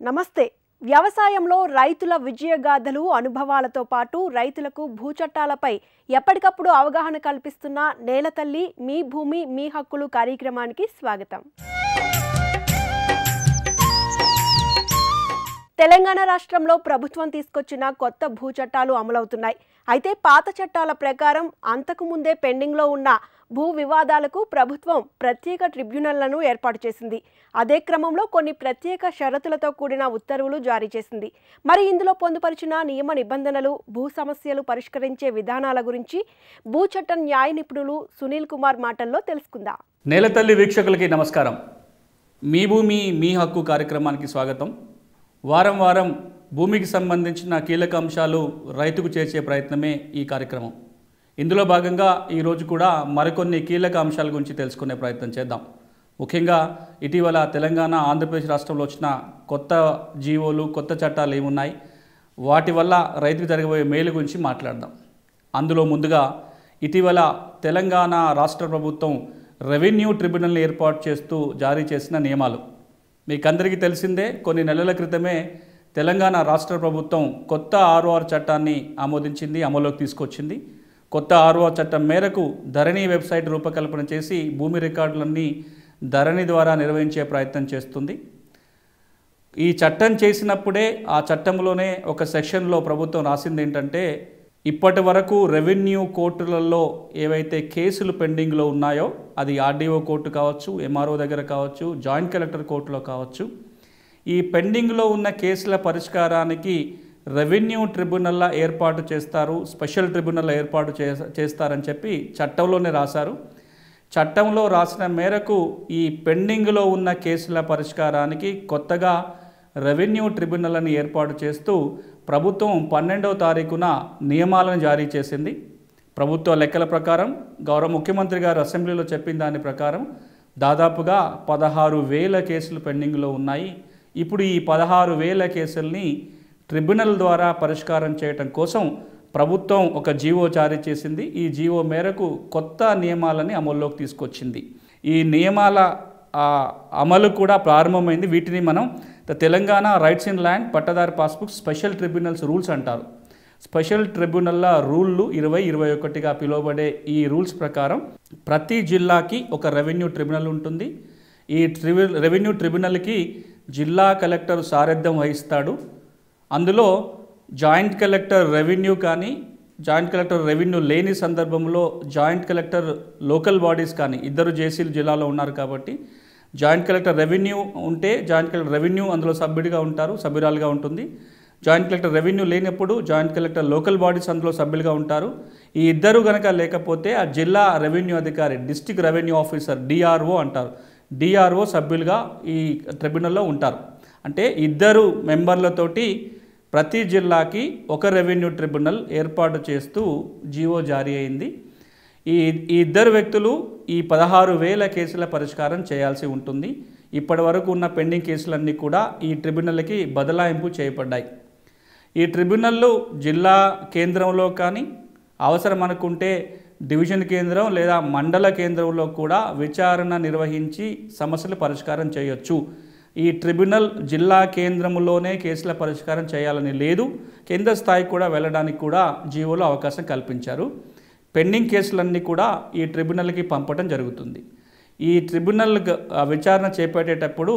నమస్తే. వ్యవసాయంలో రైతుల విజయగాథలు, అనుభవాలతో పాటు రైతులకు భూచట్టాలపై ఎప్పటికప్పుడు అవగాహన కల్పిస్తున్న నేలతల్లి మీ భూమి మీ హక్కులు కార్యక్రమానికి స్వాగతం. తెలంగాణ రాష్ట్రంలో ప్రభుత్వం తీసుకొచ్చిన కొత్త భూచట్టాలు అమలవుతున్నాయి. అయితే పాత చట్టాల ప్రకారం అంతకు ముందే పెండింగ్లో ఉన్న భూ వివాదాలకు ప్రభుత్వం ప్రత్యేక ట్రిబ్యునల్లను ఏర్పాటు చేసింది. అదే క్రమంలో కొన్ని ప్రత్యేక షరతులతో కూడిన ఉత్తర్వులు జారీ చేసింది. మరి ఇందులో పొందుపరిచిన నియమ నిబంధనలు, భూ సమస్యలు పరిష్కరించే విధానాల గురించి భూచట్ట న్యాయ నిపుణులు సునీల్ కుమార్ మాటల్లో తెలుసుకుందాం. నేలతల్లి వీక్షకులకి నమస్కారం. మీ భూమి మీ హక్కు కార్యక్రమానికి స్వాగతం. వారం వారం భూమికి సంబంధించిన కీలక అంశాలు రైతుకు చేర్చే ప్రయత్నమే ఈ కార్యక్రమం. ఇందులో భాగంగా ఈరోజు కూడా మరికొన్ని కీలక అంశాల గురించి తెలుసుకునే ప్రయత్నం చేద్దాం. ముఖ్యంగా ఇటీవల తెలంగాణ, ఆంధ్రప్రదేశ్ రాష్ట్రంలో వచ్చిన కొత్త జీవోలు, కొత్త చట్టాలు ఏమున్నాయి, వాటి వల్ల రైతుకు జరగబోయే మేలు గురించి మాట్లాడదాం. అందులో ముందుగా ఇటీవల తెలంగాణ రాష్ట్ర ప్రభుత్వం రెవెన్యూ ట్రిబ్యునల్ని ఏర్పాటు చేస్తూ జారీ చేసిన నియమాలు మీకందరికీ తెలిసిందే. కొన్ని నెలల క్రితమే తెలంగాణ రాష్ట్ర ప్రభుత్వం కొత్త ఆర్ఓఆర్ చట్టాన్ని ఆమోదించింది, అమలులోకి తీసుకొచ్చింది. కొత్త ఆర్ఓఆర్ చట్టం మేరకు ధరణి వెబ్సైట్ రూపకల్పన చేసి భూమి రికార్డులన్నీ ధరణి ద్వారా నిర్వహించే ప్రయత్నం చేస్తుంది. ఈ చట్టం చేసినప్పుడే ఆ చట్టంలోనే ఒక సెక్షన్లో ప్రభుత్వం రాసింది ఏంటంటే, ఇప్పటి వరకు రెవెన్యూ కోర్టులలో ఏవైతే కేసులు పెండింగ్లో ఉన్నాయో, అది ఆర్డీఓ కోర్టు కావచ్చు, ఎంఆర్ఓ దగ్గర కావచ్చు, జాయింట్ కలెక్టర్ కోర్టులో కావచ్చు, ఈ పెండింగ్లో ఉన్న కేసుల పరిష్కారానికి రెవెన్యూ ట్రిబ్యునల్ల ఏర్పాటు చేస్తారు, స్పెషల్ ట్రిబ్యునల్ ఏర్పాటు చేస్తారని చెప్పి చట్టంలోనే రాశారు. చట్టంలో రాసిన మేరకు ఈ పెండింగ్లో ఉన్న కేసుల పరిష్కారానికి కొత్తగా రెవెన్యూ ట్రిబ్యునల్ని ఏర్పాటు చేస్తూ ప్రభుత్వం 12వ తారీఖున నియమాలను జారీ చేసింది. ప్రభుత్వ లెక్కల ప్రకారం గౌరవ ముఖ్యమంత్రి గారు అసెంబ్లీలో చెప్పిన దాని ప్రకారం దాదాపుగా 16,000 కేసులు పెండింగ్లో ఉన్నాయి. ఇప్పుడు ఈ 16,000 కేసుల్ని ట్రిబ్యునల్ ద్వారా పరిష్కారం చేయటం కోసం ప్రభుత్వం ఒక జీవో జారీ చేసింది. ఈ జీవో మేరకు కొత్త నియమాలని అమల్లోకి తీసుకొచ్చింది. ఈ నియమాల అమలు కూడా ప్రారంభమైంది. వీటిని మనం తెలంగాణ రైట్స్ ఇన్ ల్యాండ్ పట్టదారి పాస్బుక్ స్పెషల్ ట్రిబ్యునల్స్ రూల్స్ అంటారు. స్పెషల్ ట్రిబ్యునల్ల రూళ్ళు 2021గా పిలువబడే ఈ రూల్స్ ప్రకారం ప్రతి జిల్లాకి ఒక రెవెన్యూ ట్రిబ్యునల్ ఉంటుంది. ఈ రెవెన్యూ ట్రిబ్యునల్కి జిల్లా కలెక్టర్ సారథ్యం వహిస్తాడు. అందులో జాయింట్ కలెక్టర్ రెవెన్యూ కానీ, జాయింట్ కలెక్టర్ రెవెన్యూ లేని సందర్భంలో జాయింట్ కలెక్టర్ లోకల్ బాడీస్ కానీ, ఇద్దరు జేసీలు జిల్లాలో ఉన్నారు కాబట్టి జాయింట్ కలెక్టర్ రెవెన్యూ ఉంటే జాయింట్ కలెక్టర్ రెవెన్యూ అందులో సభ్యుడిగా ఉంటారు, సభ్యురాలుగా ఉంటుంది. జాయింట్ కలెక్టర్ రెవెన్యూ లేనప్పుడు జాయింట్ కలెక్టర్ లోకల్ బాడీస్ అందులో సభ్యులుగా ఉంటారు. ఈ ఇద్దరు కనుక లేకపోతే ఆ జిల్లా రెవెన్యూ అధికారి, డిస్ట్రిక్ట్ రెవెన్యూ ఆఫీసర్, డిఆర్ఓ అంటారు, డిఆర్ఓ సభ్యులుగా ఈ ట్రిబ్యునల్లో ఉంటారు. అంటే ఇద్దరు మెంబర్లతోటి ప్రతి జిల్లాకి ఒక రెవెన్యూ ట్రిబ్యునల్ ఏర్పాటు చేస్తూ జీవో జారీ అయింది. ఈ ఇద్దరు వ్యక్తులు ఈ 16,000 కేసుల పరిష్కారం చేయాల్సి ఉంటుంది. ఇప్పటి వరకు ఉన్న పెండింగ్ కేసులన్నీ కూడా ఈ ట్రిబ్యునల్కి బదలాయింపు చేయబడ్డాయి. ఈ ట్రిబ్యునల్లు జిల్లా కేంద్రంలో కానీ, అవసరం అనుకుంటే డివిజన్ కేంద్రం లేదా మండల కేంద్రంలో కూడా విచారణ నిర్వహించి సమస్యలు పరిష్కారం చేయొచ్చు. ఈ ట్రిబ్యునల్ జిల్లా కేంద్రంలోనే కేసుల పరిష్కారం చేయాలని లేదు, కేంద్ర స్థాయికి కూడా వెళ్ళడానికి కూడా జీవోలో అవకాశం కల్పించారు. పెండింగ్ కేసులన్నీ కూడా ఈ ట్రిబ్యునల్కి పంపడం జరుగుతుంది. ఈ ట్రిబ్యునల్ విచారణ చేపట్టేటప్పుడు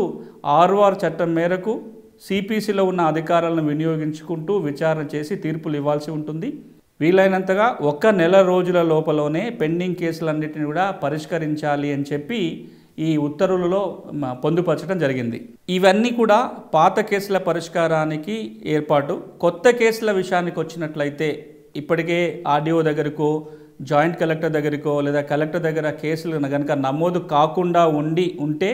ఆర్ఓఆర్ చట్టం మేరకు సిపిసిలో ఉన్న అధికారాలను వినియోగించుకుంటూ విచారణ చేసి తీర్పులు ఇవ్వాల్సి ఉంటుంది. వీలైనంతగా 1 నెల రోజుల లోపలనే పెండింగ్ కేసులన్నిటిని కూడా పరిష్కరించాలి అని చెప్పి ఈ ఉత్తర్వులలో పొందుపరచడం జరిగింది. ఇవన్నీ కూడా పాత కేసుల పరిష్కారానికి ఏర్పాటు. కొత్త కేసుల విషయానికి వచ్చినట్లయితే ఇప్పటికే ఆర్డీఓ దగ్గరకో, జాయింట్ కలెక్టర్ దగ్గరకో లేదా కలెక్టర్ దగ్గర కేసులు కనుక నమోదు కాకుండా ఉంటే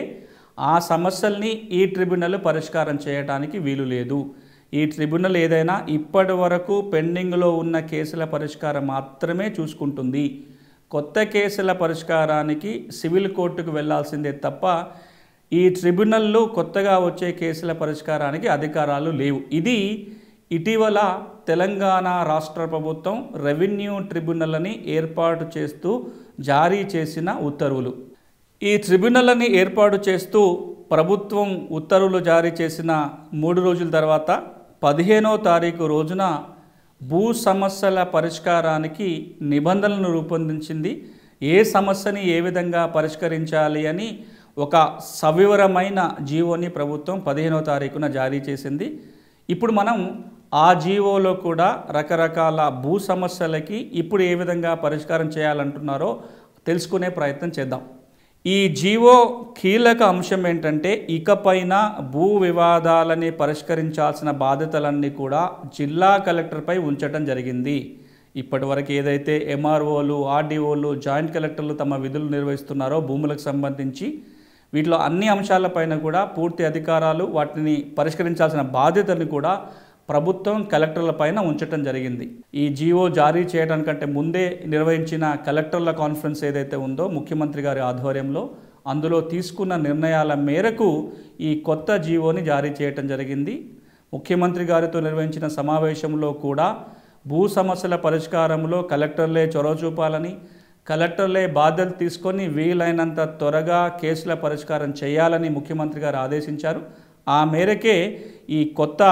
ఆ సమస్యల్ని ఈ ట్రిబ్యునల్ పరిష్కారం చేయడానికి వీలు లేదు. ఈ ట్రిబ్యునల్ ఏదైనా ఇప్పటి వరకు పెండింగ్లో ఉన్న కేసుల పరిష్కారం మాత్రమే చూసుకుంటుంది. కొత్త కేసుల పరిష్కారానికి సివిల్ కోర్టుకు వెళ్లాల్సిందే తప్ప ఈ ట్రిబ్యునల్లో కొత్తగా వచ్చే కేసుల పరిష్కారానికి అధికారాలు లేవు. ఇది ఇటీవల తెలంగాణ రాష్ట్ర ప్రభుత్వం రెవెన్యూ ట్రిబ్యునల్ని ఏర్పాటు చేస్తూ జారీ చేసిన ఉత్తర్వులు. ఈ ట్రిబ్యునల్ని ఏర్పాటు చేస్తూ ప్రభుత్వం ఉత్తర్వులు జారీ చేసిన 3 రోజుల తర్వాత 15వ తారీఖు రోజున భూ సమస్యల పరిష్కారానికి నిబంధనలను రూపొందించింది. ఏ సమస్యని ఏ విధంగా పరిష్కరించాలి అని ఒక సవివరమైన జీవోని ప్రభుత్వం 15వ తారీఖున జారీ చేసింది. ఇప్పుడు మనం ఆ జీవోలో కూడా రకరకాల భూ సమస్యలకి ఇప్పుడు ఏ విధంగా పరిష్కారం చేయాలంటున్నారో తెలుసుకునే ప్రయత్నం చేద్దాం. ఈ జీవో కీలక అంశం ఏంటంటే ఇకపైన భూ వివాదాలని పరిష్కరించాల్సిన బాధ్యతలన్నీ కూడా జిల్లా కలెక్టర్పై ఉంచడం జరిగింది. ఇప్పటివరకు ఏదైతే ఎంఆర్ఓలు, ఆర్డీఓలు, జాయింట్ కలెక్టర్లు తమ విధులు నిర్వహిస్తున్నారో భూములకు సంబంధించి వీటిలో అన్ని అంశాలపైన కూడా పూర్తి అధికారాలు, వాటిని పరిష్కరించాల్సిన బాధ్యతని కూడా ప్రభుత్వం కలెక్టర్ల పైన ఉంచడం జరిగింది. ఈ జీవో జారీ చేయడానికంటే ముందే నిర్వహించిన కలెక్టర్ల కాన్ఫరెన్స్ ఏదైతే ఉందో ముఖ్యమంత్రి గారి ఆధ్వర్యంలో, అందులో తీసుకున్న నిర్ణయాల మేరకు ఈ కొత్త జీవోని జారీ చేయడం జరిగింది. ముఖ్యమంత్రి గారితో నిర్వహించిన సమావేశంలో కూడా భూ సమస్యల పరిష్కారంలో కలెక్టర్లే చొరవ చూపాలని, కలెక్టర్లే బాధ్యతలు తీసుకొని వీలైనంత త్వరగా కేసుల పరిష్కారం చేయాలని ముఖ్యమంత్రి గారు ఆదేశించారు. ఆ మేరకే ఈ కొత్త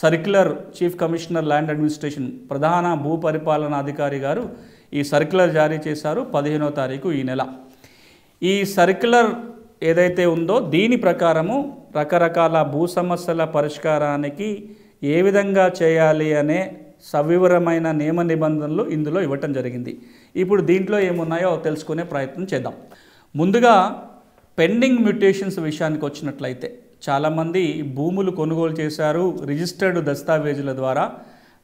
circular chief commissioner land administration ప్రధాన భూ పరిపాలనా అధికారి గారు ఈ సర్క్యులర్ జారీ చేశారు 15వ తారీఖు ఈ నెల. ఈ సర్క్యులర్ ఏదైతే ఉందో దీని ప్రకారము రకరకాల భూ సమస్యల పరిష్కారానికి ఏ విధంగా చేయాలి అనే సవివరమైన నియమ నిబంధనలు ఇందులో ఇవ్వటం జరిగింది. ఇప్పుడు దీంట్లో ఏమున్నాయో తెలుసుకునే ప్రయత్నం చేద్దాం. ముందుగా పెండింగ్ మ్యూటేషన్స్ విషయానికి వచ్చినట్లయితే చాలామంది భూములు కొనుగోలు చేశారు రిజిస్టర్డ్ దస్తావేజుల ద్వారా,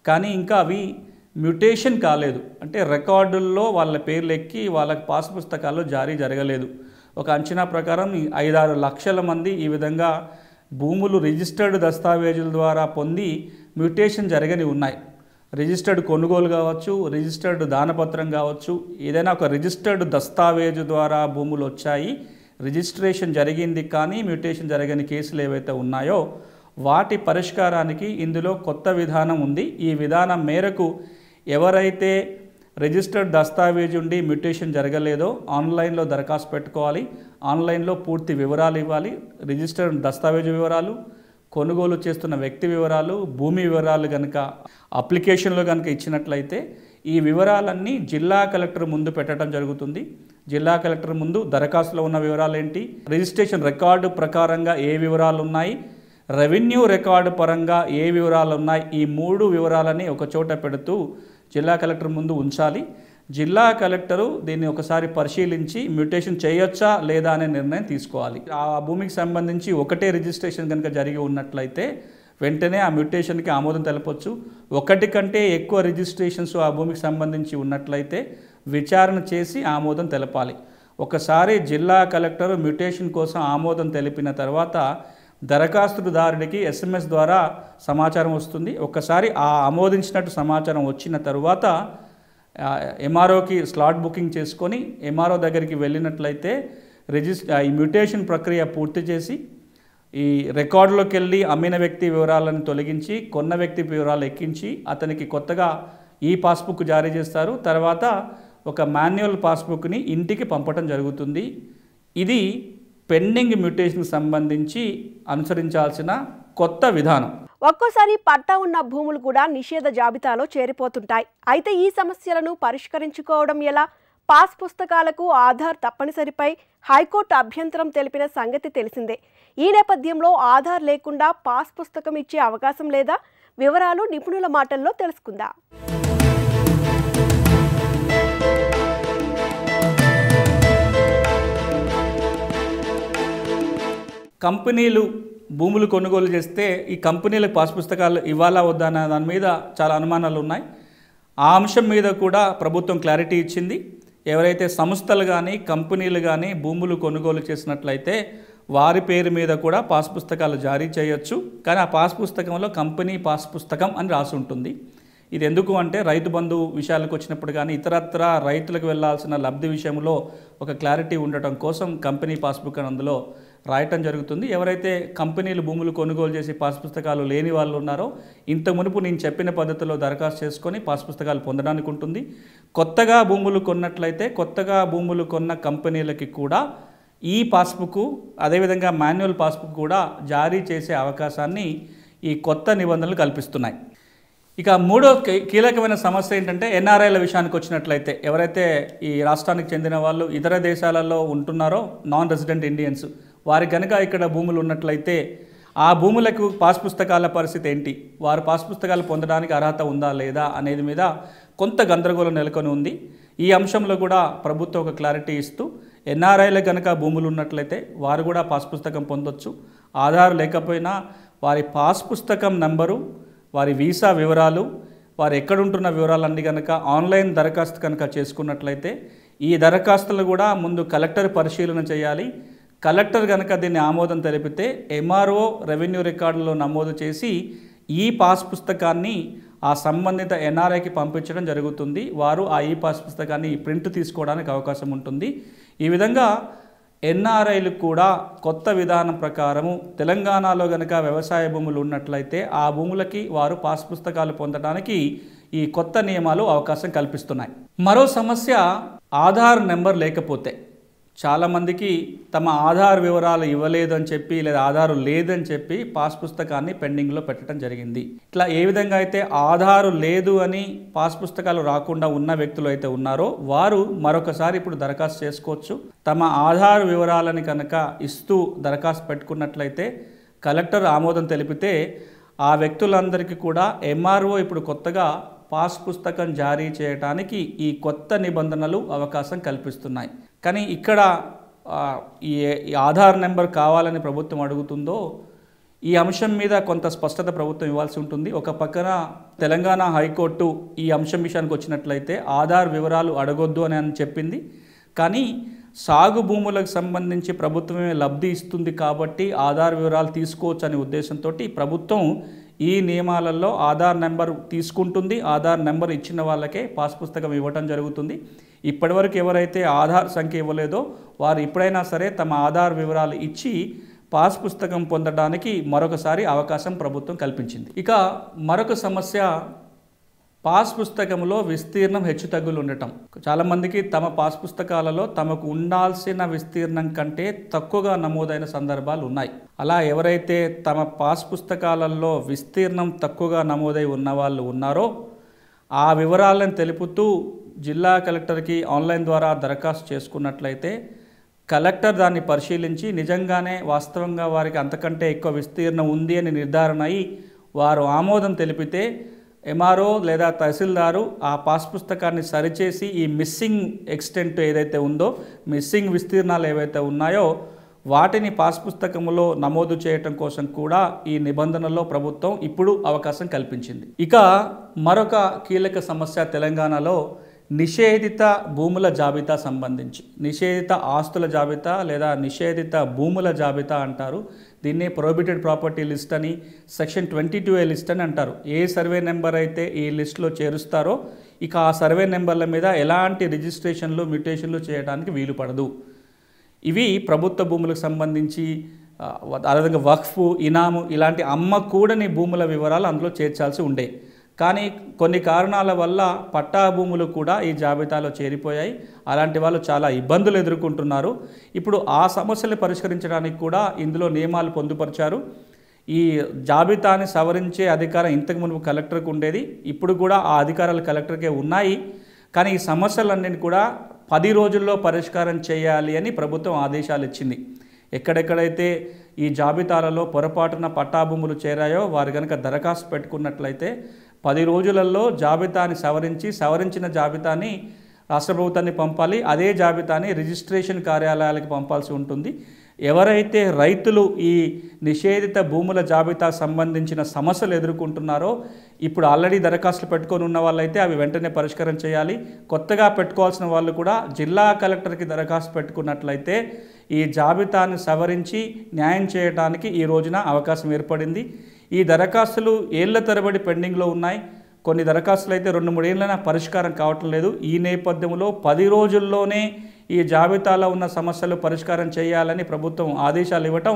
కానీ ఇంకా అవి మ్యూటేషన్ కాలేదు. అంటే రికార్డుల్లో వాళ్ళ పేర్లు ఎక్కి వాళ్ళకి పాస్ పుస్తకాల్లో జారీ జరగలేదు. ఒక అంచనా ప్రకారం 5-6 లక్షల మంది ఈ విధంగా భూములు రిజిస్టర్డ్ దస్తావేజుల ద్వారా పొంది మ్యూటేషన్ జరగని ఉన్నాయి. రిజిస్టర్డ్ కొనుగోలు కావచ్చు, రిజిస్టర్డ్ దానపత్రం కావచ్చు, ఏదైనా ఒక రిజిస్టర్డ్ దస్తావేజు ద్వారా భూములు వచ్చాయి, రిజిస్ట్రేషన్ జరిగింది కానీ మ్యూటేషన్ జరగని కేసులు ఏవైతే ఉన్నాయో వాటి పరిష్కారానికి ఇందులో కొత్త విధానం ఉంది. ఈ విధానం మేరకు ఎవరైతే రిజిస్టర్డ్ దస్తావేజు ఉండి మ్యూటేషన్ జరగలేదో ఆన్లైన్లో దరఖాస్తు పెట్టుకోవాలి. ఆన్లైన్లో పూర్తి వివరాలు ఇవ్వాలి. రిజిస్టర్డ్ దస్తావేజు వివరాలు, కొనుగోలు చేస్తున్న వ్యక్తి వివరాలు, భూమి వివరాలు కనుక అప్లికేషన్లో కనుక ఇచ్చినట్లయితే ఈ వివరాలన్నీ జిల్లా కలెక్టర్ ముందు పెట్టడం జరుగుతుంది. జిల్లా కలెక్టర్ ముందు దరఖాస్తులో ఉన్న వివరాలు ఏంటి, రిజిస్ట్రేషన్ రికార్డు ప్రకారంగా ఏ వివరాలు ఉన్నాయి, రెవెన్యూ రికార్డు పరంగా ఏ వివరాలు ఉన్నాయి, ఈ 3 వివరాలని ఒక చోట పెడుతూ జిల్లా కలెక్టర్ ముందు ఉంచాలి. జిల్లా కలెక్టరు దీన్ని ఒకసారి పరిశీలించి మ్యూటేషన్ చేయొచ్చా లేదా అనే నిర్ణయం తీసుకోవాలి. ఆ భూమికి సంబంధించి ఒకటే రిజిస్ట్రేషన్ కనుక జరిగి ఉన్నట్లయితే వెంటనే ఆ మ్యూటేషన్కి ఆమోదం తెలపొచ్చు. ఒకటి కంటే ఎక్కువ రిజిస్ట్రేషన్స్ ఆ భూమికి సంబంధించి ఉన్నట్లయితే విచారణ చేసి ఆమోదం తెలపాలి. ఒకసారి జిల్లా కలెక్టర్ మ్యూటేషన్ కోసం ఆమోదం తెలిపిన తర్వాత దరఖాస్తుదారుడికి SMS ద్వారా సమాచారం వస్తుంది. ఒకసారి ఆ ఆమోదించినట్టు సమాచారం వచ్చిన తర్వాత MROకి స్లాట్ బుకింగ్ చేసుకొని MRO దగ్గరికి వెళ్ళినట్లయితే ఈ మ్యూటేషన్ ప్రక్రియ పూర్తి చేసి ఈ రికార్డులోకి వెళ్ళి అమ్మిన వ్యక్తి వివరాలను తొలగించి కొన్న వ్యక్తి వివరాలు ఎక్కించి అతనికి కొత్తగా ఈ పాస్బుక్ జారీ చేస్తారు. తర్వాత ఒక మాన్యువల్ పాస్బుక్ని ఇంటికి పంపడం జరుగుతుంది. ఇది పెండింగ్ మ్యూటేషన్కి సంబంధించి అనుసరించాల్సిన కొత్త విధానం. ఒక్కోసారి పట్టా ఉన్న భూములు కూడా నిషేధ జాబితాలో చేరిపోతుంటాయి. అయితే ఈ సమస్యలను పరిష్కరించుకోవడం ఎలా? పాస్ పుస్తకాలకు ఆధార్ తప్పనిసరిపై హైకోర్టు అభ్యంతరం తెలిపిన సంగతి తెలిసిందే. ఈ నేపథ్యంలో ఆధార్ లేకుండా పాస్ పుస్తకం ఇచ్చే అవకాశం లేదా? వివరాలు నిపుణుల మాటల్లో తెలుసుకుందాం. కంపెనీలు భూములు కొనుగోలు చేస్తే ఈ కంపెనీలకు పాస్ పుస్తకాలు ఇవ్వాలా వద్దా అన్న దాని మీద చాలా అనుమానాలు ఉన్నాయి. ఆ అంశం మీద కూడా ప్రభుత్వం క్లారిటీ ఇచ్చింది. ఎవరైతే సంస్థలు కానీ కంపెనీలు కానీ భూములు కొనుగోలు చేసినట్లయితే వారి పేరు మీద కూడా పాస్ పుస్తకాలు జారీ చేయొచ్చు. కానీ ఆ పాస్ పుస్తకంలో కంపెనీ పాస్ పుస్తకం అని రాసి ఉంటుంది. ఇది ఎందుకు అంటే రైతు బంధు విషయాలకు వచ్చినప్పుడు కానీ ఇతరత్ర రైతులకు వెళ్లాల్సిన లబ్ధి విషయంలో ఒక క్లారిటీ ఉండటం కోసం కంపెనీ పాస్బుక్ అని అందులో రాయటం జరుగుతుంది. ఎవరైతే కంపెనీలు భూములు కొనుగోలు చేసి పాస్ పుస్తకాలు లేని వాళ్ళు ఉన్నారో ఇంత మునుపు నేను చెప్పిన పద్ధతిలో దరఖాస్తు చేసుకొని పాస్ పుస్తకాలు పొందడానికి ఉంటుంది. కొత్తగా భూములు కొన్నట్లయితే కొత్తగా భూములు కొన్న కంపెనీలకి కూడా ఈ పాస్బుక్ అదేవిధంగా మాన్యువల్ పాస్బుక్ కూడా జారీ చేసే అవకాశాన్ని ఈ కొత్త నిబంధనలు కల్పిస్తున్నాయి. ఇక మూడో కీలకమైన సమస్య ఏంటంటే ఎన్ఆర్ఐల విషయానికి వచ్చినట్లయితే ఎవరైతే ఈ రాష్ట్రానికి చెందిన వాళ్ళు ఇతర దేశాలలో ఉంటున్నారో నాన్ రెసిడెంట్ ఇండియన్స్ వారికి కనుక ఇక్కడ భూములు ఉన్నట్లయితే ఆ భూములకు పాస్ పుస్తకాల పరిస్థితి ఏంటి, వారు పాస్ పుస్తకాలు పొందడానికి అర్హత ఉందా లేదా అనేది మీద కొంత గందరగోళం నెలకొని ఉంది. ఈ అంశంలో కూడా ప్రభుత్వం ఒక క్లారిటీ ఇస్తూ ఎన్ఆర్ఐలకు కనుక భూములు ఉన్నట్లయితే వారు కూడా పాస్ పుస్తకం పొందొచ్చు. ఆధార్ లేకపోయినా వారి పాస్ పుస్తకం నంబరు, వారి వీసా వివరాలు, వారు ఎక్కడుంటున్న వివరాలన్నీ కనుక ఆన్లైన్ దరఖాస్తు కనుక చేసుకున్నట్లయితే ఈ దరఖాస్తులు కూడా ముందు కలెక్టర్ పరిశీలన చేయాలి. కలెక్టర్ కనుక దీన్ని ఆమోదం తెలిపితే ఎంఆర్ఓ రెవెన్యూ రికార్డులో నమోదు చేసి ఈ పాస్ పుస్తకాన్ని ఆ సంబంధిత ఎన్ఆర్ఐకి పంపించడం జరుగుతుంది. వారు ఆ ఈ పాస్ పుస్తకాన్ని ప్రింట్ తీసుకోవడానికి అవకాశం ఉంటుంది. ఈ విధంగా ఎన్ఆర్ఐలు కూడా కొత్త విధానం ప్రకారము తెలంగాణలో కనుక వ్యవసాయ భూములు ఉన్నట్లయితే ఆ భూములకి వారు పాస్ పుస్తకాలు పొందడానికి ఈ కొత్త నియమాలు అవకాశం కల్పిస్తున్నాయి. మరో సమస్య ఆధార్ నెంబర్ లేకపోతే చాలామందికి తమ ఆధార్ వివరాలు ఇవ్వలేదని చెప్పి లేదా ఆధారు లేదని చెప్పి పాస్ పుస్తకాన్ని పెండింగ్లో పెట్టడం జరిగింది. ఇట్లా ఏ విధంగా అయితే ఆధారు లేదు అని పాస్ పుస్తకాలు రాకుండా ఉన్న వ్యక్తులు అయితే ఉన్నారో వారు మరొకసారి ఇప్పుడు దరఖాస్తు చేసుకోవచ్చు. తమ ఆధార్ వివరాలని కనుక ఇస్తూ దరఖాస్తు పెట్టుకున్నట్లయితే కలెక్టర్ ఆమోదం తెలిపితే ఆ వ్యక్తులందరికీ కూడా ఎంఆర్ఓ ఇప్పుడు కొత్తగా పాస్ పుస్తకం జారీ చేయడానికి ఈ కొత్త నిబంధనలు అవకాశం కల్పిస్తున్నాయి. కానీ ఇక్కడ ఈ ఆధార్ నెంబర్ కావాలని ప్రభుత్వం అడుగుతుందో ఈ అంశం మీద కొంత స్పష్టత ప్రభుత్వం ఇవ్వాల్సి ఉంటుంది. ఒక పక్కన తెలంగాణ హైకోర్టు ఈ అంశం విషయానికి వచ్చినట్లయితే ఆధార్ వివరాలు అడగొద్దు అని చెప్పింది. కానీ సాగు భూములకు సంబంధించి ప్రభుత్వమే లబ్ధి ఇస్తుంది కాబట్టి ఆధార్ వివరాలు తీసుకోవచ్చు అనే ఉద్దేశంతో ప్రభుత్వం ఈ నియమాలలో ఆధార్ నెంబర్ తీసుకుంటుంది. ఆధార్ నెంబర్ ఇచ్చిన వాళ్ళకే పాస్ పుస్తకం ఇవ్వటం జరుగుతుంది. ఇప్పటివరకు ఎవరైతే ఆధార్ సంఖ్య ఇవ్వలేదో వారు ఇప్పుడైనా సరే తమ ఆధార్ వివరాలు ఇచ్చి పాస్ పుస్తకం పొందడానికి మరొకసారి అవకాశం ప్రభుత్వం కల్పించింది. ఇక మరొక సమస్య పాస్ పుస్తకంలో విస్తీర్ణం హెచ్చుతగ్గులు ఉండటం. చాలామందికి తమ పాస్ పుస్తకాలలో తమకు ఉండాల్సిన విస్తీర్ణం కంటే తక్కువగా నమోదైన సందర్భాలు ఉన్నాయి. అలా ఎవరైతే తమ పాస్ పుస్తకాలలో విస్తీర్ణం తక్కువగా నమోదై ఉన్న వాళ్ళు ఉన్నారో ఆ వివరాలను తెలుపుతూ జిల్లా కలెక్టర్కి ఆన్లైన్ ద్వారా దరఖాస్తు చేసుకున్నట్లయితే కలెక్టర్ దాన్ని పరిశీలించి నిజంగానే వాస్తవంగా వారికి అంతకంటే ఎక్కువ విస్తీర్ణం ఉంది అని నిర్ధారణ అయి వారు ఆమోదం తెలిపితే ఎంఆర్ఓ లేదా తహసీల్దారు ఆ పాస్ పుస్తకాన్ని సరిచేసి ఈ మిస్సింగ్ ఎక్స్టెంట్ ఏదైతే ఉందో మిస్సింగ్ విస్తీర్ణాలు ఏవైతే ఉన్నాయో వాటిని పాస్ పుస్తకంలో నమోదు చేయటం కోసం కూడా ఈ నిబంధనల్లో ప్రభుత్వం ఇప్పుడు అవకాశం కల్పించింది. ఇక మరొక కీలక సమస్య తెలంగాణలో నిషేధిత భూముల జాబితా సంబంధించి నిషేధిత ఆస్తుల జాబితా లేదా నిషేధిత భూముల జాబితా అంటారు. దీన్ని ప్రొహిబిటెడ్ ప్రాపర్టీ లిస్ట్ అని సెక్షన్ 22A లిస్ట్ అని అంటారు. ఏ సర్వే నెంబర్ అయితే ఈ లిస్టులో చేరుస్తారో ఇక ఆ సర్వే నెంబర్ల మీద ఎలాంటి రిజిస్ట్రేషన్లు మ్యూటేషన్లు చేయడానికి వీలు పడదు. ఇవి ప్రభుత్వ భూములకు సంబంధించి అదేవిధంగా వక్ఫ్, ఇనాము ఇలాంటి అమ్మకూడని భూముల వివరాలు అందులో చేర్చాల్సి ఉండే. కానీ కొన్ని కారణాల వల్ల పట్టా భూములు కూడా ఈ జాబితాలో చేరిపోయాయి. అలాంటి వాళ్ళు చాలా ఇబ్బందులు ఎదుర్కొంటున్నారు. ఇప్పుడు ఆ సమస్యలు పరిష్కరించడానికి కూడా ఇందులో నియమాలు పొందుపరిచారు. ఈ జాబితాని సవరించే అధికారం ఇంతకు మునుపు కలెక్టర్కు ఉండేది. ఇప్పుడు కూడా ఆ అధికారాలు కలెక్టర్కే ఉన్నాయి. కానీ ఈ సమస్యలన్నింటినీ కూడా 10 రోజుల్లో పరిష్కారం చేయాలి అని ప్రభుత్వం ఆదేశాలు ఇచ్చింది. ఎక్కడెక్కడైతే ఈ జాబితాలలో పొరపాటున పట్టా భూములు చేరాయో వారు కనుక దరఖాస్తు పెట్టుకున్నట్లయితే 10 రోజులలో జాబితాని సవరించిన జాబితాని రాష్ట్ర ప్రభుత్వాన్ని పంపాలి. అదే జాబితాని రిజిస్ట్రేషన్ కార్యాలయాలకు పంపాల్సి ఉంటుంది. ఎవరైతే రైతులు ఈ నిషేధిత భూముల జాబితా సంబంధించిన సమస్యలు ఎదుర్కొంటున్నారో ఇప్పుడు ఆల్రెడీ దరఖాస్తులు పెట్టుకొని ఉన్న వాళ్ళైతే అవి వెంటనే పరిష్కారం చేయాలి. కొత్తగా పెట్టుకోవాల్సిన వాళ్ళు కూడా జిల్లా కలెక్టర్కి దరఖాస్తు పెట్టుకున్నట్లయితే ఈ జాబితాను సవరించి న్యాయం చేయడానికి ఈ రోజున అవకాశం ఏర్పడింది. ఈ దరఖాస్తులు ఏళ్ల తరబడి పెండింగ్లో ఉన్నాయి. కొన్ని దరఖాస్తులు అయితే 2-3 ఏళ్ళైనా పరిష్కారం కావటం లేదు. ఈ నేపథ్యంలో 10 రోజుల్లోనే ఈ జాబితాలో ఉన్న సమస్యలు పరిష్కారం చేయాలని ప్రభుత్వం ఆదేశాలు ఇవ్వటం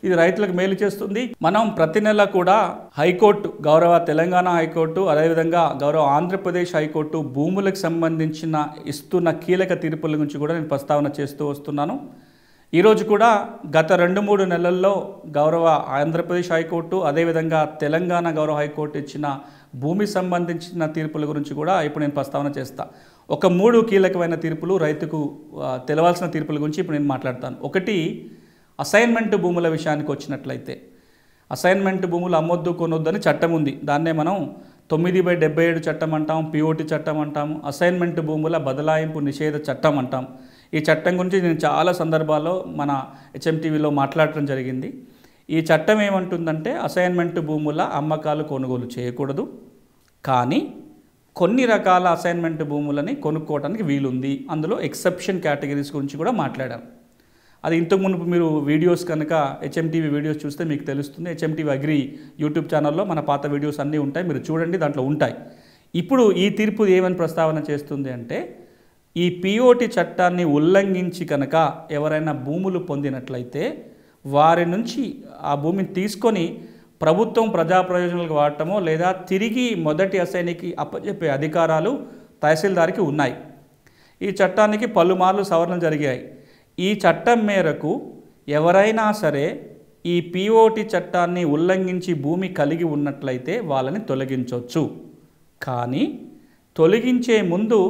ఇది రైతులకు మేలు చేస్తుంది. మనం ప్రతి నెల కూడా హైకోర్టు, గౌరవ తెలంగాణ హైకోర్టు, అదేవిధంగా గౌరవ ఆంధ్రప్రదేశ్ హైకోర్టు భూములకు సంబంధించిన ఇస్తున్న కీలక తీర్పుల గురించి కూడా నేను ప్రస్తావన చేస్తూ వస్తున్నాను. ఈరోజు కూడా గత 2-3 నెలల్లో గౌరవ ఆంధ్రప్రదేశ్ హైకోర్టు అదేవిధంగా తెలంగాణ గౌరవ హైకోర్టు ఇచ్చిన భూమి సంబంధించిన తీర్పుల గురించి కూడా ఇప్పుడు నేను ప్రస్తావన చేస్తా. ఒక 3 కీలకమైన తీర్పులు రైతుకు తెలవాల్సిన తీర్పుల గురించి ఇప్పుడు నేను మాట్లాడతాను. ఒకటి, అసైన్మెంట్ భూముల విషయానికి వచ్చినట్లయితే అసైన్మెంట్ భూములు అమ్మొద్దు కొనొద్దని చట్టం ఉంది. దాన్నే మనం 9/77 చట్టం అంటాం, పిఓటి చట్టం అంటాము, అసైన్మెంట్ భూముల బదలాయింపు నిషేధ చట్టం అంటాం. ఈ చట్టం గురించి నేను చాలా సందర్భాల్లో మన HMTVలో మాట్లాడటం జరిగింది. ఈ చట్టం ఏమంటుందంటే అసైన్మెంట్ భూముల అమ్మకాలు కొనుగోలు చేయకూడదు, కానీ కొన్ని రకాల అసైన్మెంట్ భూములని కొనుక్కోవడానికి వీలుంది. అందులో ఎక్సెప్షన్ కేటగిరీస్ గురించి కూడా మాట్లాడాం. అది ఇంతకు మునుపు మీరు వీడియోస్ కనుక HMTV వీడియోస్ చూస్తే మీకు తెలుస్తుంది. HMTV అగ్రి యూట్యూబ్ ఛానల్లో మన పాత వీడియోస్ అన్నీ ఉంటాయి, మీరు చూడండి, దాంట్లో ఉంటాయి. ఇప్పుడు ఈ తీర్పు ఏమని ప్రస్తావన చేస్తుంది అంటే, ఈ పిఓటి చట్టాన్ని ఉల్లంఘించి కనుక ఎవరైనా భూములు పొందినట్లయితే వారి నుంచి ఆ భూమిని తీసుకొని ప్రభుత్వం ప్రజా ప్రయోజనాలకు వాడటమో లేదా తిరిగి మొదటి అసైనికి అప్పచెప్పే అధికారాలు తహసీల్దార్కి ఉన్నాయి. ఈ చట్టానికి పలుమార్లు సవరణలు జరిగాయి. ఈ చట్టం మేరకు ఎవరైనా సరే ఈ పిఓటి చట్టాన్ని ఉల్లంఘించి భూమి కలిగి ఉన్నట్లయితే వాళ్ళని తొలగించవచ్చు. కానీ తొలగించే ముందు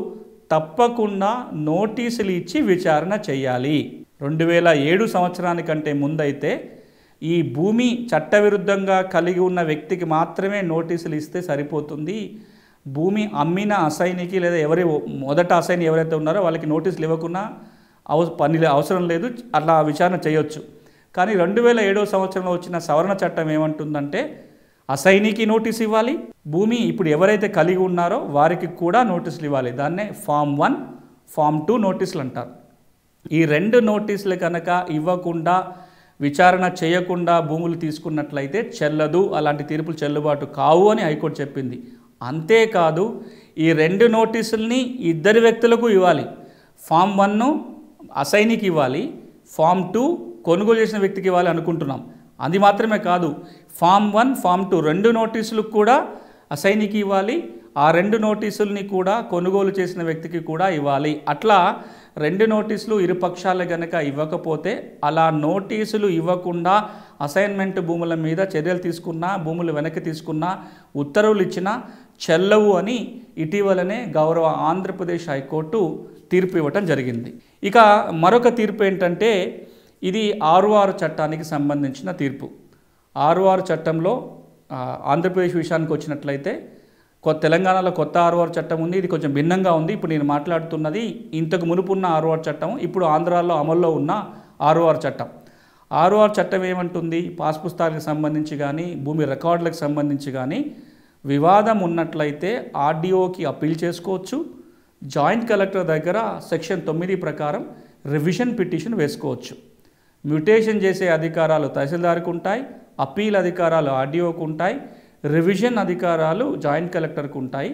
తప్పకుండా నోటీసులు ఇచ్చి విచారణ చేయాలి. 2007 సంవత్సరానికంటే ముందైతే ఈ భూమి చట్టవిరుద్ధంగా కలిగి ఉన్న వ్యక్తికి మాత్రమే నోటీసులు ఇస్తే సరిపోతుంది. భూమి అమ్మిన అసైనికి లేదా ఎవరి మొదట అసైన్ ఎవరైతే ఉన్నారో వాళ్ళకి నోటీసులు ఇవ్వకుండా పని అవసరం లేదు, అట్లా విచారణ చేయొచ్చు. కానీ 2007 సంవత్సరంలో వచ్చిన సవరణ చట్టం ఏమంటుందంటే అసైనికి నోటీస్ ఇవ్వాలి, భూమి ఇప్పుడు ఎవరైతే కలిగి ఉన్నారో వారికి కూడా నోటీసులు ఇవ్వాలి. దాన్నే ఫామ్ 1, ఫామ్ 2 నోటీసులు అంటారు. ఈ 2 నోటీసులు కనుక ఇవ్వకుండా విచారణ చేయకుండా భూములు తీసుకున్నట్లయితే చెల్లదు, అలాంటి తీర్పులు చెల్లుబాటు కావు అని హైకోర్టు చెప్పింది. అంతేకాదు ఈ 2 నోటీసుల్ని ఇద్దరు వ్యక్తులకు ఇవ్వాలి. ఫామ్ 1 అసైనికి ఇవ్వాలి, ఫామ్ 2 కొనుగోలు చేసిన వ్యక్తికి ఇవ్వాలి అనుకుంటున్నాం. అది మాత్రమే కాదు, ఫామ్ 1, ఫామ్ 2 2 నోటీసులు కూడా అసైనికి ఇవ్వాలి, ఆ 2 నోటీసుల్ని కూడా కొనుగోలు చేసిన వ్యక్తికి కూడా ఇవ్వాలి. అట్లా 2 నోటీసులు ఇరుపక్షాలు కనుక ఇవ్వకపోతే, అలా నోటీసులు ఇవ్వకుండా అసైన్మెంట్ భూముల మీద చర్యలు తీసుకున్నా, భూములు వెనక్కి తీసుకున్నా, ఉత్తర్వులు ఇచ్చినా చెల్లవు అని ఇటీవలనే గౌరవ ఆంధ్రప్రదేశ్ హైకోర్టు తీర్పు ఇవ్వటం జరిగింది. ఇక మరొక తీర్పు ఏంటంటే, ఇది 6.6 చట్టానికి సంబంధించిన తీర్పు. 6.6 చట్టంలో ఆంధ్రప్రదేశ్ విషయానికి వచ్చినట్లయితే తెలంగాణలో కొత్త 6.6 చట్టం ఉంది. ఇది కొంచెం భిన్నంగా ఉంది. ఇప్పుడు నేను మాట్లాడుతున్నది ఇంతకు మునుపున్న 6.6 చట్టం, ఇప్పుడు ఆంధ్రాలో అమల్లో ఉన్న 6.6 చట్టం. 6.6 చట్టం ఏమంటుంది, పాస్ పుస్తకాలకు సంబంధించి కానీ భూమి రికార్డులకు సంబంధించి కానీ వివాదం ఉన్నట్లయితే ఆర్డీఓకి అప్పీల్ చేసుకోవచ్చు. జాయింట్ కలెక్టర్ దగ్గర సెక్షన్ 9 ప్రకారం రివిజన్ పిటిషన్ వేసుకోవచ్చు. మ్యూటేషన్ చేసే అధికారాలు తహసీల్దార్కు ఉంటాయి, అప్పీల్ అధికారాలు ఆర్డీఓకు ఉంటాయి, రివిజన్ అధికారాలు జాయింట్ కలెక్టర్కు ఉంటాయి.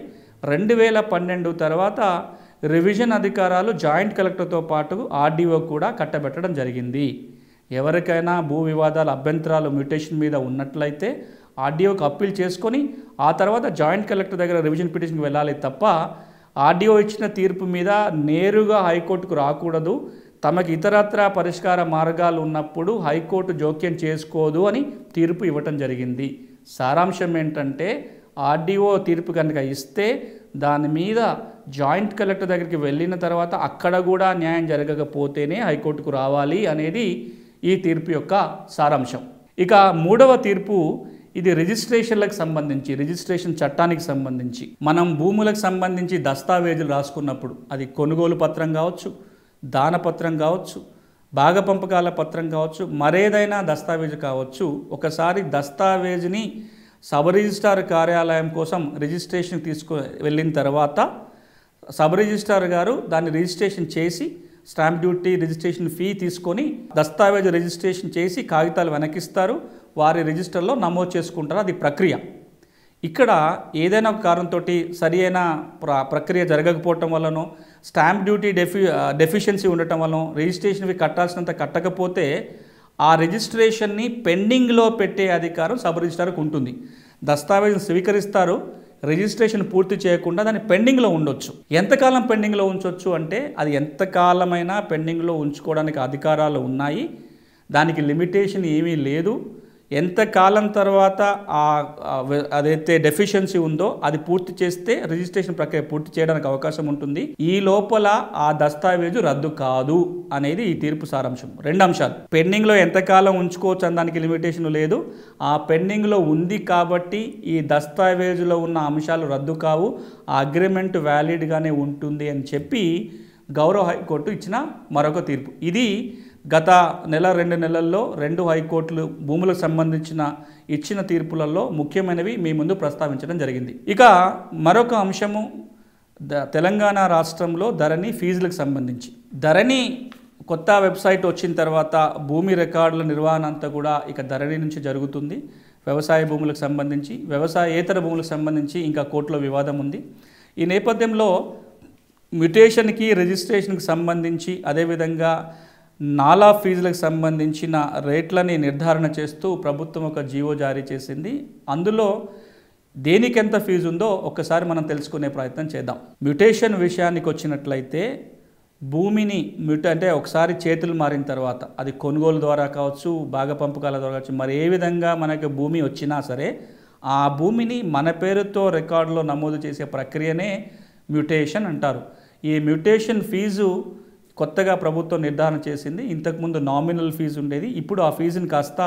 2012 తర్వాత రివిజన్ అధికారాలు జాయింట్ కలెక్టర్తో పాటు ఆర్డీఓ కూడా కట్టబెట్టడం జరిగింది. ఎవరికైనా భూ వివాదాల అభ్యంతరాలు మ్యూటేషన్ మీద ఉన్నట్లయితే ఆర్డీఓకి అప్పీల్ చేసుకొని ఆ తర్వాత జాయింట్ కలెక్టర్ దగ్గర రివిజన్ పిటిషన్కి వెళ్ళాలి తప్ప ఆర్డీఓ ఇచ్చిన తీర్పు మీద నేరుగా హైకోర్టుకు రాకూడదు. తమకు ఇతరత్రా పరిష్కార మార్గాలు ఉన్నప్పుడు హైకోర్టు జోక్యం చేసుకోదు అని తీర్పు ఇవ్వటం జరిగింది. సారాంశం ఏంటంటే, ఆర్డీఓ తీర్పు కనుక ఇస్తే దాని మీద జాయింట్ కలెక్టర్ దగ్గరికి వెళ్ళిన తర్వాత అక్కడ కూడా న్యాయం జరగకపోతేనే హైకోర్టుకు రావాలి అనేది ఈ తీర్పు యొక్క సారాంశం. ఇక 3వ తీర్పు, ఇది రిజిస్ట్రేషన్లకు సంబంధించి, రిజిస్ట్రేషన్ చట్టానికి సంబంధించి. మనం భూములకు సంబంధించి దస్తావేజులు రాసుకున్నప్పుడు అది కొనుగోలు పత్రం కావచ్చు, దానపత్రం కావచ్చు, భాగపంపకాల పత్రం కావచ్చు, మరేదైనా దస్తావేజు కావచ్చు. ఒకసారి దస్తావేజుని సబ్ రిజిస్ట్రార్ కార్యాలయం కోసం రిజిస్ట్రేషన్ వెళ్ళిన తర్వాత సబ్ రిజిస్ట్రార్ గారు దాన్ని రిజిస్ట్రేషన్ చేసి స్టాంప్ డ్యూటీ రిజిస్ట్రేషన్ ఫీ తీసుకొని దస్తావేజు రిజిస్ట్రేషన్ చేసి కాగితాలు వెనకిస్తారు, వారి రిజిస్టర్లో నమోదు చేసుకుంటారు. అది ప్రక్రియ. ఇక్కడ ఏదైనా ఒక కారణంతో సరి అయిన ప్రక్రియ జరగకపోవటం వల్లనో, స్టాంప్ డ్యూటీ డెఫిషియన్సీ ఉండటం వలన, రిజిస్ట్రేషన్ ఫీ కట్టాల్సినంత కట్టకపోతే ఆ రిజిస్ట్రేషన్ని పెండింగ్లో పెట్టే అధికారం సబ్ రిజిస్ట్రార్కు ఉంటుంది. దస్తావేజును స్వీకరిస్తారు, రిజిస్ట్రేషన్ పూర్తి చేయకుండా దాన్ని పెండింగ్లో ఉండొచ్చు. ఎంతకాలం పెండింగ్లో ఉంచవచ్చు అంటే అది ఎంతకాలమైనా పెండింగ్లో ఉంచుకోవడానికి అధికారాలు ఉన్నాయి. దానికి లిమిటేషన్ ఏమీ లేదు. ఎంతకాలం తర్వాత అదైతే డెఫిషియన్సీ ఉందో అది పూర్తి చేస్తే రిజిస్ట్రేషన్ ప్రక్రియ పూర్తి చేయడానికి అవకాశం ఉంటుంది. ఈ లోపల ఆ దస్తావేజు రద్దు కాదు అనేది ఈ తీర్పు సారాంశం. 2 అంశాలు, పెండింగ్లో ఎంతకాలం ఉంచుకోవచ్చు అని దానికి లిమిటేషన్ లేదు. ఆ పెండింగ్లో ఉంది కాబట్టి ఈ దస్తావేజులో ఉన్న అంశాలు రద్దు కావు, ఆ అగ్రిమెంట్ వ్యాలిడ్గానే ఉంటుంది అని చెప్పి గౌరవ హైకోర్టు ఇచ్చిన మరొక తీర్పు. ఇది గత 1-2 నెలల్లో 2 హైకోర్టులు భూములకు సంబంధించిన ఇచ్చిన తీర్పులలో ముఖ్యమైనవి మీ ముందు ప్రస్తావించడం జరిగింది. ఇక మరొక అంశము తెలంగాణ రాష్ట్రంలో ధరణి ఫీజులకు సంబంధించి. ధరణి కొత్త వెబ్సైట్ వచ్చిన తర్వాత భూమి రికార్డుల నిర్వహణ అంతా కూడా ఇక ధరణి నుంచి జరుగుతుంది. వ్యవసాయ భూములకు సంబంధించి, వ్యవసాయేతర భూములకు సంబంధించి ఇంకా కోర్టులో వివాదం ఉంది. ఈ నేపథ్యంలో మ్యుటేషన్కి రిజిస్ట్రేషన్కి సంబంధించి అదేవిధంగా నాలా ఫీజులకు సంబంధించిన రేట్లని నిర్ధారణ చేస్తూ ప్రభుత్వం ఒక జీవో జారీ చేసింది. అందులో దేనికి ఎంత ఫీజు ఉందో ఒక్కసారి మనం తెలుసుకునే ప్రయత్నం చేద్దాం. మ్యుటేషన్ విషయానికి వచ్చినట్లయితే భూమిని అంటే ఒకసారి చేతులు మారిన తర్వాత అది కొనుగోలు ద్వారా కావచ్చు, భాగ పంపకాల ద్వారా కావచ్చు, మరి ఏ విధంగా మనకు భూమి వచ్చినా సరే ఆ భూమిని మన పేరుతో రికార్డులో నమోదు చేసే ప్రక్రియనే మ్యుటేషన్ అంటారు. ఈ మ్యుటేషన్ ఫీజు కొత్తగా ప్రభుత్వం నిర్ధారణ చేసింది. ఇంతకుముందు నామినల్ ఫీజు ఉండేది, ఇప్పుడు ఆ ఫీజుని కాస్త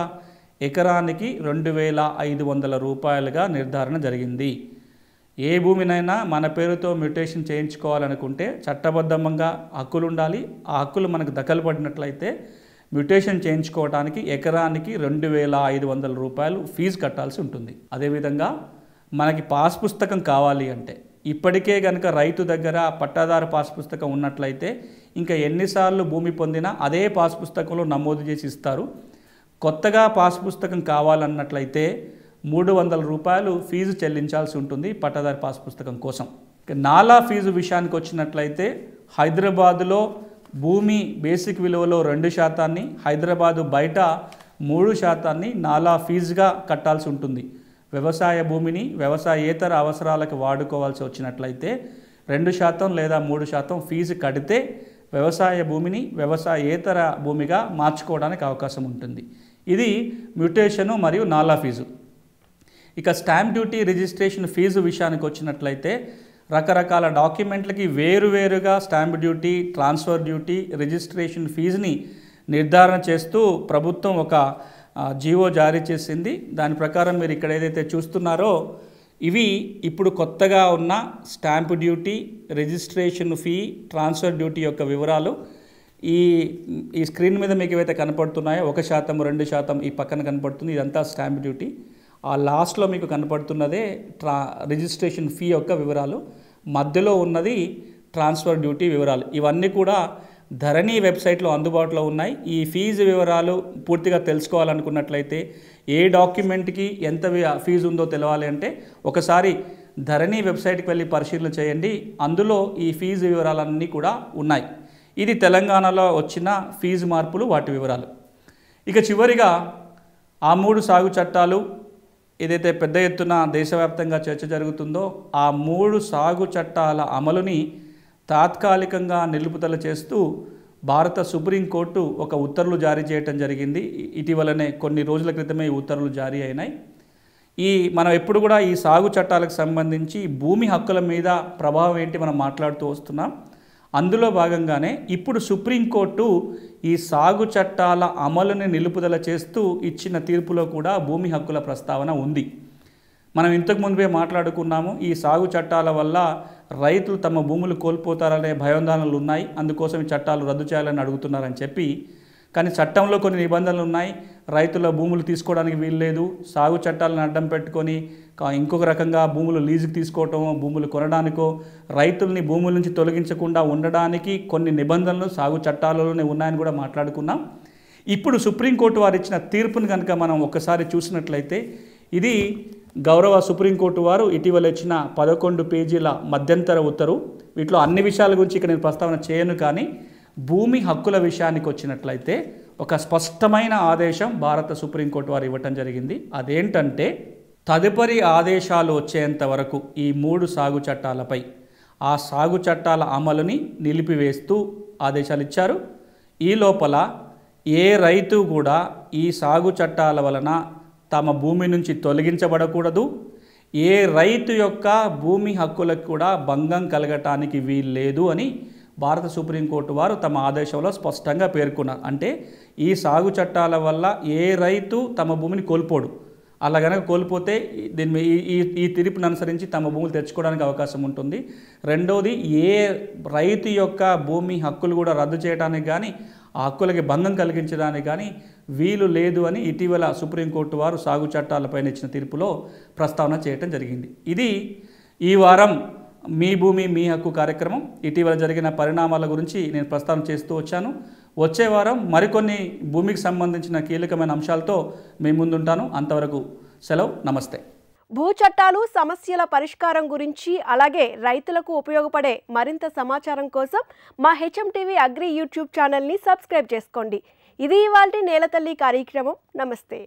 ఎకరానికి 2,500 రూపాయలుగా నిర్ధారణ జరిగింది. ఏ భూమినైనా మన పేరుతో మ్యుటేషన్ చేయించుకోవాలనుకుంటే చట్టబద్ధంగా హక్కులు ఉండాలి. ఆ హక్కులు మనకు దఖలు పడినట్లయితే మ్యుటేషన్ చేయించుకోవడానికి ఎకరానికి 2,500 రూపాయలు ఫీజు కట్టాల్సి ఉంటుంది. అదేవిధంగా మనకి పాస్ పుస్తకం కావాలి అంటే ఇప్పటికే కనుక రైతు దగ్గర పట్టాదారు పాస్ పుస్తకం ఉన్నట్లయితే ఇంకా ఎన్నిసార్లు భూమి పొందినా అదే పాస్ పుస్తకంలో నమోదు చేసి ఇస్తారు. కొత్తగా పాస్ పుస్తకం కావాలన్నట్లయితే 300 రూపాయలు ఫీజు చెల్లించాల్సి ఉంటుంది పట్టాదారు పాస్ పుస్తకం కోసం. నాలా ఫీజు విషయానికి వచ్చినట్లయితే హైదరాబాదులో భూమి బేసిక్ విలువలో 2%, హైదరాబాదు బయట 3% నాలా ఫీజుగా కట్టాల్సి ఉంటుంది. వ్యవసాయ భూమిని వ్యవసాయేతర అవసరాలకు వాడుకోవాల్సి వచ్చినట్లయితే 2% లేదా 3% ఫీజు కడితే వ్యవసాయ భూమిని వ్యవసాయేతర భూమిగా మార్చుకోవడానికి అవకాశం ఉంటుంది. ఇది మ్యుటేషను మరియు నాలా ఫీజు. ఇక స్టాంప్ డ్యూటీ రిజిస్ట్రేషన్ ఫీజు విషయానికి వచ్చినట్లయితే రకరకాల డాక్యుమెంట్లకి వేరువేరుగా stamp duty, transfer duty, registration ఫీజుని నిర్ధారణ చేస్తూ ప్రభుత్వం ఒక జీవో జారీ చేసింది. దాని ప్రకారం మీరు ఇక్కడ ఏదైతే చూస్తున్నారో ఇవి ఇప్పుడు కొత్తగా ఉన్న stamp duty, registration fee, transfer duty యొక్క వివరాలు ఈ స్క్రీన్ మీద మీకు ఏవైతే కనపడుతున్నాయో 1%, 2% ఈ పక్కన కనపడుతుంది, ఇదంతా స్టాంప్ డ్యూటీ. ఆ లాస్ట్లో మీకు కనపడుతున్నదే రిజిస్ట్రేషన్ ఫీ యొక్క వివరాలు, మధ్యలో ఉన్నది ట్రాన్స్ఫర్ డ్యూటీ వివరాలు. ఇవన్నీ కూడా ధరణి వెబ్సైట్లో అందుబాటులో ఉన్నాయి. ఈ ఫీజు వివరాలు పూర్తిగా తెలుసుకోవాలనుకున్నట్లయితే ఏ డాక్యుమెంట్కి ఎంత ఫీజు ఉందో తెలవాలి అంటే ఒకసారి ధరణి వెబ్సైట్కి వెళ్ళి పరిశీలన చేయండి. అందులో ఈ ఫీజు వివరాలన్నీ కూడా ఉన్నాయి. ఇది తెలంగాణలో వచ్చిన ఫీజు మార్పులు, వాటి వివరాలు. ఇక చివరిగా ఆ 3 సాగు చట్టాలు ఏదైతే పెద్ద ఎత్తున దేశవ్యాప్తంగా చర్చ జరుగుతుందో ఆ 3 సాగు చట్టాల అమలుని తాత్కాలికంగా నిలుపుదల చేస్తూ భారత సుప్రీంకోర్టు ఒక ఉత్తర్వులు జారీ చేయడం జరిగింది. ఇటీవలనే కొన్ని రోజుల క్రితమే ఈ ఉత్తర్వులు జారీ అయినాయి. మనం ఎప్పుడు కూడా ఈ సాగు చట్టాలకు సంబంధించి భూమి హక్కుల మీద ప్రభావం ఏంటి మనం మాట్లాడుతూ వస్తున్నాం. అందులో భాగంగానే ఇప్పుడు సుప్రీంకోర్టు ఈ సాగు చట్టాల అమలుని నిలుపుదల చేస్తూ ఇచ్చిన తీర్పులో కూడా భూమి హక్కుల ప్రస్తావన ఉంది. మనం ఇంతకు ముందే మాట్లాడుకున్నాము, ఈ సాగు చట్టాల వల్ల రైతులు తమ భూములు కోల్పోతారనే భయాందోళనలు ఉన్నాయి, అందుకోసం ఈ చట్టాలు రద్దు చేయాలని అడుగుతున్నారని చెప్పి. కానీ చట్టంలో కొన్ని నిబంధనలు ఉన్నాయి. రైతుల భూములు తీసుకోవడానికి వీల్లేదు, సాగు చట్టాలను అడ్డం పెట్టుకొని ఇంకొక రకంగా భూములు లీజుకు తీసుకోవటమో, భూములు కొనడానికో, రైతుల్ని భూముల నుంచి తొలగించకుండా ఉండడానికి కొన్ని నిబంధనలు సాగు చట్టాలలోనే ఉన్నాయని కూడా మాట్లాడుకున్నాం. ఇప్పుడు సుప్రీంకోర్టు వారు ఇచ్చిన తీర్పును కనుక మనం ఒకసారి చూసినట్లయితే ఇది గౌరవ సుప్రీంకోర్టు వారు ఇటీవల ఇచ్చిన 11 పేజీల మధ్యంతర ఉత్తర్వు. వీటిలో అన్ని విషయాల గురించి ఇక్కడ నేను ప్రస్తావన చేయను, కానీ భూమి హక్కుల విషయానికి వచ్చినట్లయితే ఒక స్పష్టమైన ఆదేశం భారత సుప్రీంకోర్టు వారు ఇవ్వటం జరిగింది. అదేంటంటే తదుపరి ఆదేశాలు వచ్చేంత వరకు ఈ 3 సాగు చట్టాలపై ఆ సాగు చట్టాల అమలుని నిలిపివేస్తూ ఆదేశాలు ఇచ్చారు. ఈ లోపల ఏ రైతు కూడా ఈ సాగు చట్టాల వలన తమ భూమి నుంచి తొలగించబడకూడదు, ఏ రైతు యొక్క భూమి హక్కులకు కూడా భంగం కలగటానికి వీల్లేదు అని భారత సుప్రీంకోర్టు వారు తమ ఆదేశంలో స్పష్టంగా పేర్కొన్నారు. అంటే ఈ సాగు చట్టాల వల్ల ఏ రైతు తమ భూమిని కోల్పోడు. అలా కనుక కోల్పోతే దీన్ని ఈ తీర్పును అనుసరించి తమ భూములు తెచ్చుకోవడానికి అవకాశం ఉంటుంది. రెండవది, ఏ రైతు యొక్క భూమి హక్కులు కూడా రద్దు చేయడానికి కానీ ఆ హక్కులకి భంగం కలిగించడానికి కానీ వీలు లేదు అని ఇటీవల సుప్రీంకోర్టు వారు సాగు చట్టాలపైన ఇచ్చిన తీర్పులో ప్రస్తావన చేయటం జరిగింది. ఇది ఈ వారం మీ భూమి మీ హక్కు కార్యక్రమం. ఇటీవల జరిగిన పరిణామాల గురించి నేను ప్రస్తావన చేస్తూ వచ్చాను. వచ్చే వారం మరికొన్ని భూమికి సంబంధించిన కీలకమైన అంశాలతో మీ ముందుంటాను. అంతవరకు సెలవు, నమస్తే. భూ చట్టాలు, సమస్యల పరిష్కారం గురించి అలాగే రైతులకు ఉపయోగపడే మరింత సమాచారం కోసం మా HMTV అగ్రి యూట్యూబ్ ఛానల్ని సబ్స్క్రైబ్ చేసుకోండి. ఇది ఇవాల్టి నేలతల్లి కార్యక్రమం. నమస్తే.